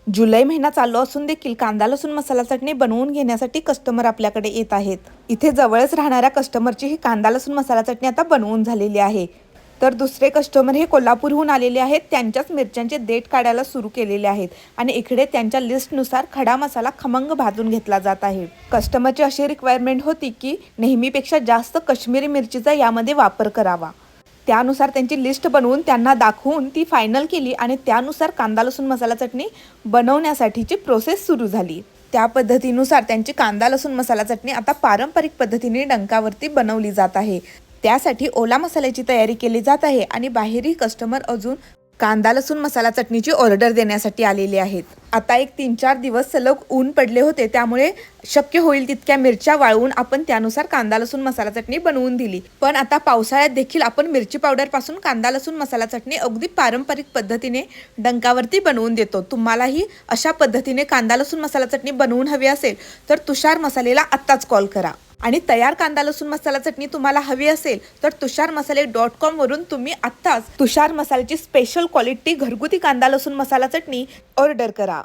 जुलै महिना चालू असून देखील कांदा लसूण मसाला चटणी बनवून घेण्यासाठी कस्टमर आपल्याकडे येत आहेत. इथे जवळच राहणाऱ्या कस्टमरची ही कांदा लसूण मसाला चटणी आता बनवून झालेली आहे. तर दुसरे कस्टमर हे कोल्हापूरहून आलेले आहेत. त्यांच्याच मिरच्यांचे देठ काढायला सुरू केलेले आहेत आणि इकडे त्यांच्या लिस्टनुसार खडा मसाला खमंग भाजून घेतला जात आहे. कस्टमरची अशी रिक्वायरमेंट होती की नेहमीपेक्षा जास्त काश्मीरी मिरचीचा यामध्ये वापर करावा. त्यानुसार त्यांची लिस्ट बनवून त्यांना दाखवून ती फायनल केली आणि त्यानुसार कांदा लसूण मसाला चटणी बनवण्यासाठीची प्रोसेस सुरू झाली. त्या पद्धतीनुसार त्यांची कांदा लसूण मसाला चटणी आता पारंपरिक पद्धतीने डंकावरती बनवली जात आहे. त्यासाठी ओला मसाल्याची तयारी केली जात आहे आणि बाहेरही कस्टमर अजून कांदा लसूण मसाला चटणीची ऑर्डर देण्यासाठी आलेले आहेत. आता एक 3-4 दिवस सलग ऊन पडले होते, त्यामुळे शक्य होईल तितक्या मिरच्या वाळवून आपण त्यानुसार कांदा लसूण मसाला चटणी बनवून दिली. पण आता पावसाळ्यात देखील आपण मिरची पावडर पासून कांदा लसूण मसाला चटणी अगदी पारंपरिक पद्धतीने डंकावरती बनवून देतो. तुम्हालाही अशा पद्धतीने कांदा लसूण मसाला चटणी बनवून हवी असेल तर तुषार मसालेला आत्ताच कॉल करा. आणि तयार कांदा लसूण मसाला चटणी तुम्हाला हवी असेल तर tusharmasale.com वरून तुम्ही आत्ताच तुषार मसाल्याची स्पेशल क्वालिटी घरगुती कांदा लसूण मसाला चटणी ऑर्डर करा.